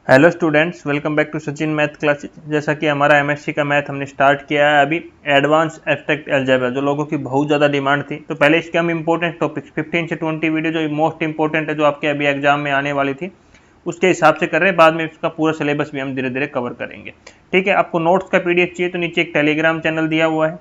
Hello students, welcome back to Sachin math classes. जैसा कि हमारा एमएससी का मैथ हमने स्टार्ट किया है अभी एडवांस एब्स्ट्रैक्ट अलजेब्रा, जो लोगों की बहुत ज़्यादा डिमांड थी। तो पहले इसके हम इंपॉर्टेंट टॉपिक्स 15 से 20 वीडियो जो मोस्ट इंपॉर्टेंट है, जो आपके अभी एग्जाम में आने वाली थी, उसके हिसाब से कर रहे हैं। बाद में इसका पूरा सिलेबस भी हम धीरे धीरे कवर करेंगे। ठीक है, आपको नोट्स का पीडीएफ चाहिए तो नीचे एक टेलीग्राम चैनल दिया हुआ है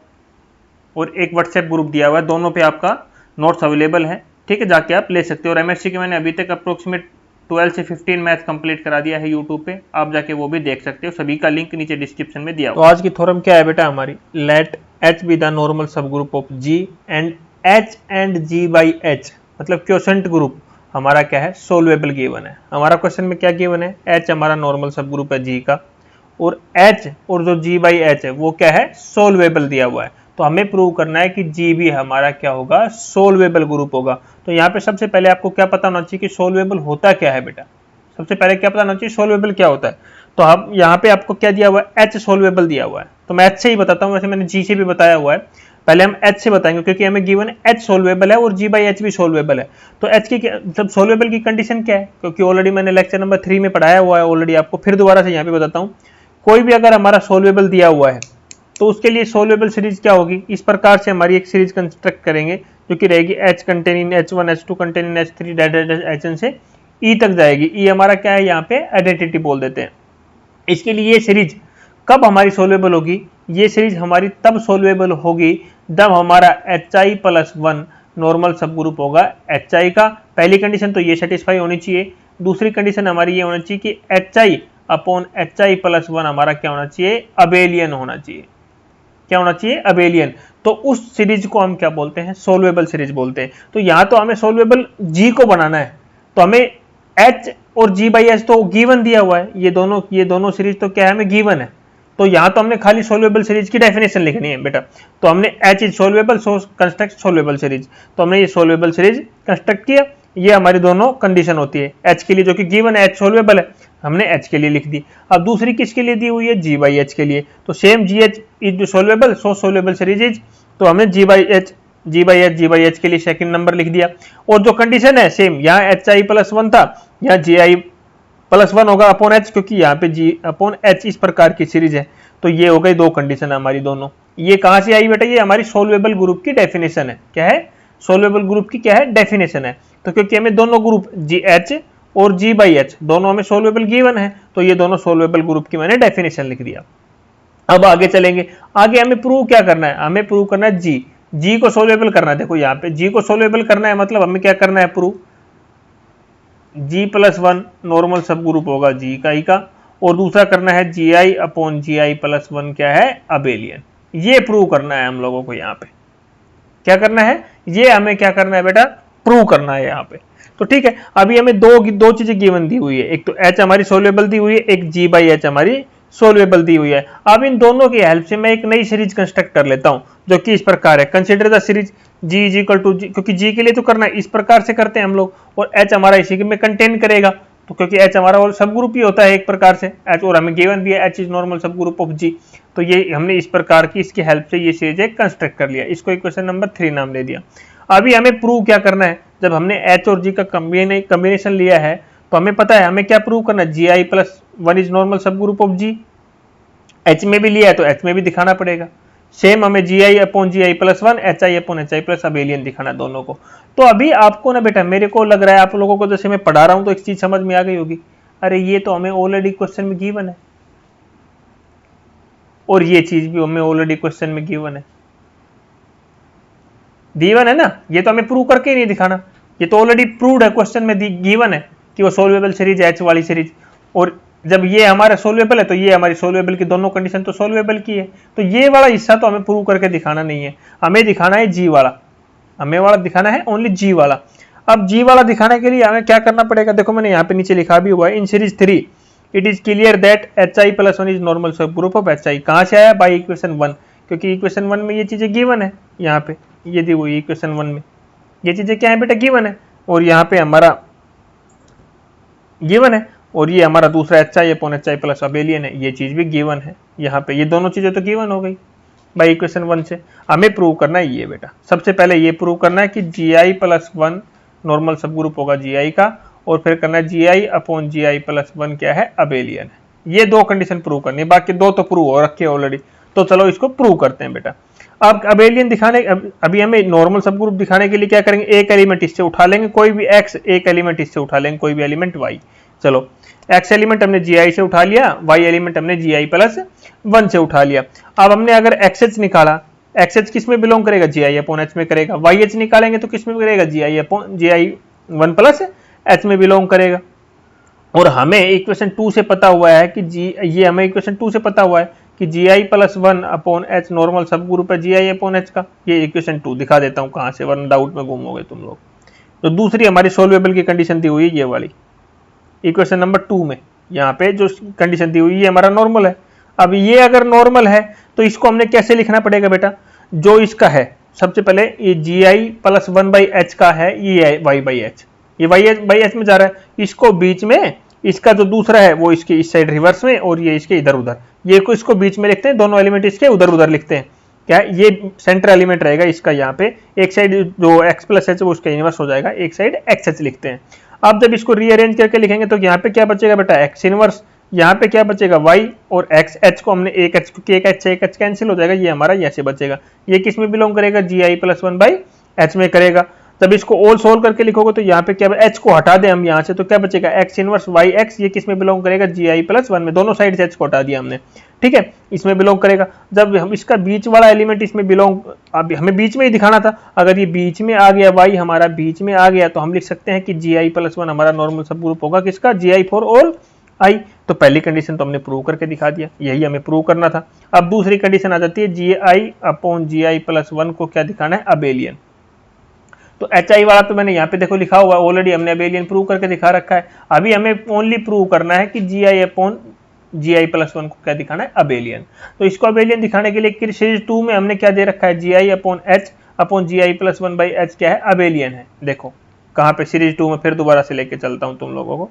और एक व्हाट्सएप ग्रुप दिया हुआ है, दोनों पे आपका नोट्स अवेलेबल है। ठीक है, जाके आप ले सकते हो। और एमएससी के मैंने अभी तक अप्रोक्सीमेट 12 से 15 मैथ कंप्लीट करा दिया है यूट्यूब पे, आप जाके वो भी देख सकते हो। सभी का लिंक नीचे डिस्क्रिप्शन में दिया हुआ। तो आज की थ्योरम क्या है बेटा हमारी, let H be the normal subgroup of G and H and G by H, मतलब क्वोशंट ग्रुप हमारा क्या है, सोल्वेबल गिवन है। हमारा क्वेश्चन में क्या गिवन है, एच हमारा नॉर्मल सब ग्रुप है जी का, और एच और जो जी बाई एच है वो क्या है, सोल्वेबल दिया हुआ है। तो हमें प्रूव करना है कि जी भी हमारा क्या होगा, सोल्वेबल ग्रुप होगा। तो यहाँ पे सबसे पहले आपको क्या पता होना चाहिए कि सोल्वेबल होता क्या है बेटा। सबसे पहले क्या पता होना चाहिए, सोल्वेबल क्या होता है। तो हम यहाँ पे आपको क्या दिया हुआ है, एच सोल्वेबल दिया हुआ है। तो मैं एच से ही बताता हूँ, वैसे मैंने जी से भी बताया हुआ है। पहले हम एच से बताएंगे क्योंकि हमें गिवन एच सोल्वेबल है और जी बाई एच भी सोल्वेबल है। तो एच की मतलब सोल्वेबल की कंडीशन क्या है, क्योंकि ऑलरेडी मैंने लेक्चर नंबर 3 में पढ़ाया हुआ है ऑलरेडी, आपको फिर दोबारा से यहाँ पे बताता हूँ। कोई भी अगर हमारा सोल्वेबल दिया हुआ है तो उसके लिए सोल्वेबल सीरीज क्या होगी, इस प्रकार से हमारी एक सीरीज कंस्ट्रक्ट करेंगे जो कि रहेगी H containing H1 H2 containing H3 Hn से ई तक जाएगी। ई हमारा क्या है, यहाँ पे आइडेंटिटी बोल देते हैं। इसके लिए ये सीरीज कब हमारी सोल्वेबल होगी, ये सीरीज हमारी तब सोल्वेबल होगी जब हमारा HI+1 नॉर्मल सब ग्रुप होगा HI का। पहली कंडीशन तो ये सेटिस्फाई होनी चाहिए। दूसरी कंडीशन हमारी ये होनी चाहिए कि HI/HI+1 हमारा क्या होना चाहिए, अबेलियन होना चाहिए। क्या होना चाहिए, अबेलियन। तो उस सीरीज को हम क्या बोलते हैं, सोल्वेबल सीरीज बोलते हैं। तो यहां तो हमें सोल्वेबल जी को बनाना है, तो हमें एच और जी बाई एच तो गिवन दिया हुआ है, ये दोनों सीरीज तो क्या है, हमें गिवन है। तो यहां तो हमने खाली सोल्वेबल सीरीज की डेफिनेशन लिखनी है बेटा। तो हमने H is solvable, so construct solvable series. तो हमने ये सोल्वेबल सीरीज कंस्ट्रक्ट किया। ये हमारी दोनों कंडीशन होती है, एच के लिए जो कि गिवन है, एच सोल्वेबल है, हमने एच के लिए लिख दी। अब दूसरी किसके लिए दी हुई है, जी बाई एच के लिए। तो same G H is solvable, so solvable series is, तो हमें जी बाई एच के लिए सेकंड नंबर लिख दिया। और जो कंडीशन है सेम, यहाँ HI+1 था, यहाँ GI+1 होगा अपॉन एच, क्योंकि यहाँ पे जी अपॉन एच इस प्रकार की सीरीज है। तो ये हो गई दो कंडीशन हमारी दोनों। ये कहां से आई बेटा, ये हमारी सोल्वेबल ग्रुप की डेफिनेशन है। क्या है, सोल्वेबल ग्रुप की क्या है, डेफिनेशन है। तो क्योंकि हमें दोनों ग्रुप जी एच और जी बाई एच दोनों हमें सोल्वेबल गिवन है, तो ये दोनों सोल्वेबल ग्रुप की मैंने डेफिनेशन लिख दिया। अब आगे चलेंगे, आगे हमें प्रूव क्या करना है, हमें प्रूव करना है जी को सोल्वेबल करना है। देखो यहाँ पे जी को सोल्वेबल करना है, मतलब हमें क्या करना है, प्रूव G+1 नॉर्मल सब ग्रुप होगा जी का ही का, और दूसरा करना है GI/GI+1 क्या है, अबेलियन। ये प्रूव करना है हम लोगों को। यहाँ पे क्या करना है, ये हमें क्या करना है बेटा, प्रूव करना है यहाँ पे। तो ठीक है, अभी हमें दो चीजें गिवन दी हुई है, एक तो एच हमारी सोल्वेबल दी हुई है, एक जी बाई एच हमारी सोल्वेबल दी हुई है। अब इन दोनों की हेल्प से मैं एक नई सीरीज कंस्ट्रक्ट कर लेता हूं जो कि इस प्रकार है, consider the series G is equal to G, क्योंकि जी के लिए तो करना है, इस प्रकार से करते हैं हम लोग, और एच हमारा इसी में कंटेन करेगा। तो क्योंकि एच हमारा सब ग्रुप ही होता है एक प्रकार से, एच और हमें गिवन भी है H is normal subgroup of जी। तो ये हमने इस प्रकार की इसकी हेल्प से ये सीरीज एक कंस्ट्रक्ट कर लिया, इसको इक्वेशन नंबर 3 नाम दे दिया। अभी हमें प्रूव क्या करना है, जब हमने एच और जी का कॉम्बिनेशन लिया है तो हमें पता है हमें क्या प्रूव करना है, GI+1 is normal subgroup of ji. H में भी लिया है तो एच में भी दिखाना पड़ेगा। सेम हमें GI/GI+1 HI/HI+ अबेलियन दिखाना दोनों को। तो अभी आपको ना बेटा, मेरे को लग रहा है आप लोगों को जैसे मैं पढ़ा रहा हूं तो एक चीज समझ में आ गई होगी, अरे ये तो हमें ऑलरेडी क्वेश्चन में गिवन है, और ये चीज भी हमें ऑलरेडी क्वेश्चन में गिवन है ना, ये तो हमें प्रूव करके ही नहीं दिखाना, ये तो ऑलरेडी प्रूव्ड है, क्वेश्चन में गिवन है कि वो सोल्वेबल सीरीज है, एच वाली सीरीज। और जब ये हमारा सोल्वेबल है तो ये हमारी सोल्वेबल की दोनों कंडीशन तो सोल्वेबल की है। तो ये वाला हिस्सा तो हमें प्रूव करके दिखाना नहीं है, हमें दिखाना है जी वाला, हमें वाला दिखाना है ओनली जी वाला। अब जी वाला दिखाने के लिए हमें क्या करना पड़ेगा, देखो मैंने यहाँ पे नीचे लिखा भी हुआ है, in series 3 it is clear that HI+1 is normal subgroup of HI। कहां से आया, बाई इक्वेशन 1, क्योंकि इक्वेशन 1 में ये चीजें गिवन है, यहाँ पे ये दी हुई इक्वेशन 1 में ये चीजें क्या है बेटा, गिवन है, और यहाँ पे हमारा गिवन है, और ये हमारा दूसरा HI/HI+ अबेलियन है, ये चीज भी गिवन है यहाँ पे। ये दोनों चीजें तो गिवन हो गई बाई इक्वेशन 1 से। हमें प्रूव करना है ये बेटा, सबसे पहले ये प्रूव करना है कि GI+1 नॉर्मल सब ग्रुप होगा GI का, और फिर करना है GI अपॉन GI प्लस 1 क्या है, अबेलियन है। ये दो कंडीशन प्रूव करनी है, बाकी दो तो प्रूव हो रखे ऑलरेडी। तो चलो इसको प्रूव करते हैं बेटा। अब अबेलियन दिखाने, अभी हमें नॉर्मल सब ग्रुप दिखाने के लिए क्या करेंगे, एक एलिमेंट इससे उठा लेंगे कोई भी x, एक एलिमेंट इससे उठा लेंगे कोई भी एलिमेंट y। चलो x एलिमेंट हमने GI से उठा लिया, y एलिमेंट हमने GI प्लस 1 से उठा लिया। अब हमने अगर XH निकाला, XH किस में बिलोंग करेगा, GI अपॉन H में करेगा। YH निकालेंगे तो किस में करेगा, GI upon GI 1 plus H में बिलोंग करेगा। और हमें इक्वेशन 2 से पता हुआ है कि ये हमें इक्वेशन 2 से पता हुआ है कि GI plus 1 upon H normal सब ग्रुप है GI अपॉन H का। ये इक्वेशन 2 दिखा देता हूँ कहाँ से, वरना डाउट में घूमोगे तुम लोग। तो दूसरी हमारी सोल्वेबल की कंडीशन दी हुई है, ये वाली इक्वेशन नंबर 2 में यहाँ पे जो कंडीशन दी हुई है, ये हमारा नॉर्मल है। अब ये अगर नॉर्मल है तो इसको हमने कैसे लिखना पड़ेगा बेटा, जो इसका है सबसे पहले ये GI प्लस 1 बाई H का है, ये y बाई H, ये y बाई H में जा रहा है, इसको बीच में, इसका जो दूसरा है वो इसके इस साइड रिवर्स में और ये इसके इधर उधर, ये को इसको बीच में लिखते हैं, दोनों एलिमेंट इसके उधर उधर लिखते हैं। क्या ये सेंटर एलिमेंट रहेगा इसका, यहाँ पे एक साइड जो x प्लस h वो उसका इनवर्स हो जाएगा, एक साइड xh लिखते हैं। अब जब इसको रीअरेंज करके लिखेंगे तो यहाँ पे क्या बचेगा बेटा, x इनवर्स, यहाँ पे क्या बचेगा y, और x h को हमने एक h कैंसिल हो जाएगा, ये हमारा ऐसे बचेगा। ये किस में बिलोंग करेगा, GI प्लस 1 बाई H में करेगा। जब इसको ऑल सोल्व करके लिखोगे तो यहाँ पे क्या, h को हटा दें हम यहाँ से तो क्या बचेगा, x इनवर्स y x, ये किस में बिलोंग करेगा, GI प्लस 1 में, दोनों साइड से h को हटा दिया हमने, ठीक है, इसमें बिलोंग करेगा। जब हम इसका बीच वाला एलिमेंट इसमें बिलोंग, अब हमें बीच में ही दिखाना था, अगर ये बीच में आ गया, y हमारा बीच में आ गया तो हम लिख सकते हैं कि GI प्लस 1 हमारा नॉर्मल सब ग्रुप होगा किसका, GI फॉर ऑल i। तो पहली कंडीशन तो हमने प्रूव करके दिखा दिया, यही हमें प्रूव करना था। अब दूसरी कंडीशन आ जाती है GI अपॉन GI प्लस 1 को क्या दिखाना है, अबेलियन। तो HI वाला तो मैंने यहाँ पे देखो लिखा हुआ है ऑलरेडी, हमने अबेलियन प्रूव करके दिखा रखा है। अभी हमें ओनली प्रूव करना है कि GI अपॉन GI प्लस 1 को क्या दिखाना है, अबेलियन। तो इसको अबेलियन दिखाने के लिए सीरीज 2 में हमने क्या दे रखा है, GI upon H upon GI plus 1 by H क्या है, अबेलियन है। देखो कहाँ पे सीरीज 2 में, फिर दोबारा से लेके चलता हूँ तुम लोगों को।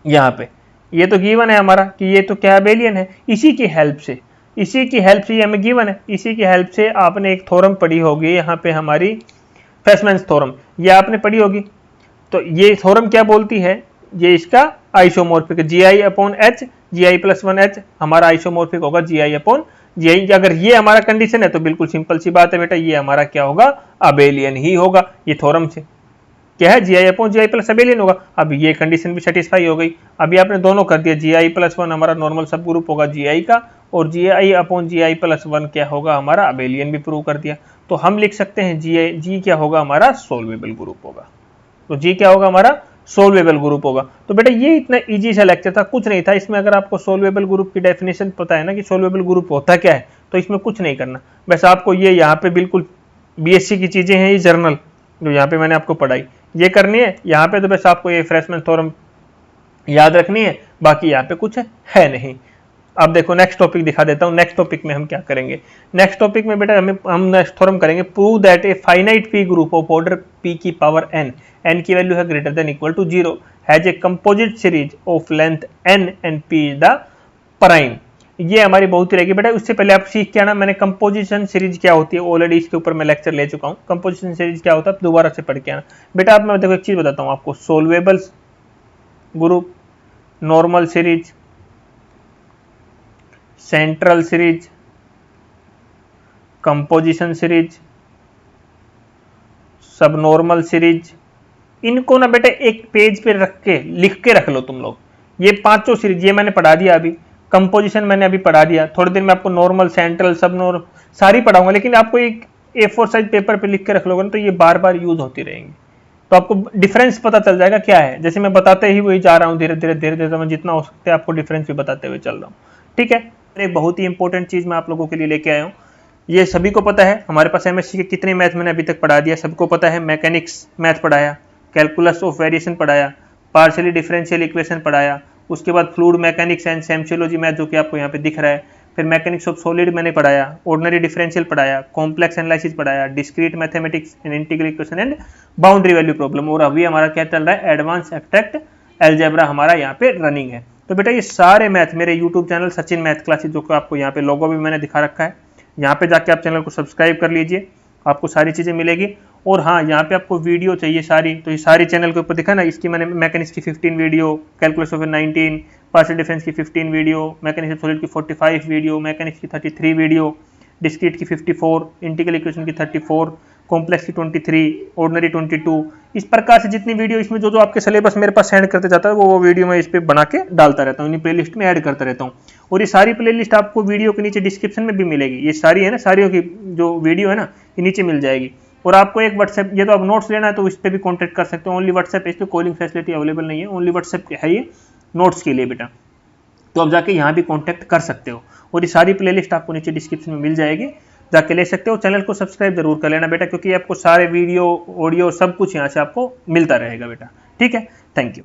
यहाँ पे ये तो गिवन है हमारा कि ये तो क्या अबेलियन है, इसी की हेल्प से ये हमें गिवन है, इसी की हेल्प से आपने एक थ्योरम पढ़ी होगी यहाँ पे हमारी फेसमैन्स थ्योरम, ये आपने पढ़ी होगी। तो ये थ्योरम क्या बोलती है, ये इसका आइसोमॉर्फिक है, GI upon H GI plus 1 H हमारा आइसोमॉर्फिक होगा GI अपॉन GI। अगर ये हमारा कंडीशन है तो बिल्कुल सिंपल सी बात है बेटा, ये हमारा क्या होगा, अबेलियन ही होगा। ये थ्योरम से क्या है, GI upon GI plus abelian होगा। अब ये कंडीशन भी सेटिस्फाई हो गई। अभी आपने दोनों कर दिया, GI प्लस 1 हमारा नॉर्मल सब ग्रुप होगा GI का, और GI अपॉन GI प्लस 1 क्या होगा हमारा, अबेलियन भी प्रूव कर दिया। तो हम लिख सकते हैं जी क्या होगा हमारा, सोल्वेबल ग्रुप होगा। तो जी क्या होगा हमारा, सोल्वेबल ग्रुप होगा। तो बेटा ये इतना इजी सा लेक्चर था, कुछ नहीं था इसमें। अगर आपको सोल्वेबल ग्रुप की डेफिनेशन पता है ना कि सोल्वेबल ग्रुप होता क्या है, तो इसमें कुछ नहीं करना, बस आपको ये यहाँ पे बिल्कुल BSc की चीजें हैं, ये जर्नल जो यहाँ पे मैंने आपको पढ़ाई ये करनी है। यहाँ पे तो बस आपको ये फ्रेशमैन थ्योरम याद रखनी है, बाकी यहाँ पे कुछ है नहीं। अब देखो नेक्स्ट टॉपिक दिखा देता हूँ। नेक्स्ट टॉपिक में हम क्या करेंगे, नेक्स्ट टॉपिक में बेटा हम नेक्स्ट थ्योरम करेंगे, prove that a finite P group of order p की पावर n की वैल्यू है greater than equal to 0 has a composite series of length n and p is the prime. ये हमारी बहुत ही रहेगी बेटा। उससे पहले आप सीख के आना, मैंने कंपोजिशन सीरीज क्या होती है ऑलरेडी इसके ऊपर मैं लेक्चर ले चुका हूँ। कंपोजिशन सीरीज क्या होता है दोबारा से पढ़ के आना बेटा। अब मैं देखो एक चीज बताता हूँ आपको, solvable group, normal series, central series, composition series, subnormal series, इनको ना बेटा एक पेज पे रख के लिख के रख लो तुम लोग। ये पांचों सीरीज ये मैंने पढ़ा दिया, अभी कंपोजिशन मैंने अभी पढ़ा दिया, थोड़ी देर में आपको नॉर्मल, सेंट्रल, सब नॉर्मल सारी पढ़ाऊंगा, लेकिन आपको एक A4 साइज पेपर पे लिख के रख लोगे ना तो ये बार बार यूज होती रहेंगी, तो आपको डिफरेंस पता चल जाएगा क्या है। जैसे मैं बताते ही वही जा रहा हूँ, धीरे धीरे मैं जितना हो सकता है आपको डिफरेंस भी बताते हुए चल रहा हूँ, ठीक है। एक बहुत ही इंपॉर्टेंट चीज मैं आप लोगों के लिए लेके आया हूँ, ये सभी को पता है, हमारे पास MSc के कितने मैथ मैंने अभी तक पढ़ा दिया, सबको पता है। मैकेनिक्स मैथ पढ़ाया, कैलकुलस ऑफ वेरिएशन पढ़ाया, पार्शियली डिफरेंशियल इक्वेशन पढ़ाया, उसके बाद फ्लूइड मैकेनिक्स एंड सेमचुलॉजी मैथ जो कि आपको यहाँ पे दिख रहा है, फिर मैकेनिक्स ऑफ सॉलिड मैंने पढ़ाया, ऑर्डिनरी डिफरेंशियल पढ़ाया, कॉम्प्लेक्स एनालिसिस पढ़ाया, discrete mathematics and integral equation and boundary value problem, और अभी हमारा क्या चल रहा है, एडवांस एब्स्ट्रैक्ट अलजेब्रा हमारा यहाँ पे रनिंग है। तो बेटा ये सारे मैथ मेरे YouTube channel Sachin math classes, जो कि आपको यहाँ पे लोगो भी मैंने दिखा रखा है, यहाँ पे जाके आप चैनल को सब्सक्राइब कर लीजिए, आपको सारी चीजें मिलेगी। और हाँ, यहाँ पे आपको वीडियो चाहिए सारी, तो ये सारी चैनल के ऊपर दिखा ना, इसकी मैंने मैकेनिक्स की 15 video, calculus of 19, partial difference की 15 वीडियो, मैकेनिक्स ऑफ सॉलिड की 45 वीडियो, मैकेनिक्स की 33 वीडियो, डिस्क्रीट की 54, इंटीग्रल इक्वेशन की 34, कॉम्प्लेक्स की 23, ऑर्डिनरी 22। इस प्रकार से जितनी वीडियो इसमें जो आपके सिलेबस मेरे पास सेंड करते जाता है वो वीडियो मैं इस पर बना के डालता रहता हूँ, इन्हीं प्लेलिस्ट में ऐड करता रहता हूँ। और ये सारी प्लेलिस्ट आपको वीडियो के नीचे डिस्क्रिप्शन में भी मिलेगी, ये सारी है ना, सारियों की जो वीडियो है ना ये नीचे मिल जाएगी। और आपको एक व्हाट्सएप, ये तो आप नोट्स लेना है तो इस पर भी कॉन्टैक्ट कर सकते हो, ओनली व्हाट्सएप, इस पर कॉलिंग फैसिलिटी अवेलेबल नहीं है, ओनली व्हाट्सएप है ये नोट्स के लिए बेटा। तो आप जाके यहाँ भी कॉन्टैक्ट कर सकते हो, और ये सारी प्लेलिस्ट आपको नीचे डिस्क्रिप्शन में मिल जाएगी, जाके ले सकते हो। चैनल को सब्सक्राइब जरूर कर लेना बेटा, क्योंकि आपको सारे वीडियो, ऑडियो सब कुछ यहाँ से आपको मिलता रहेगा बेटा। ठीक है, थैंक यू।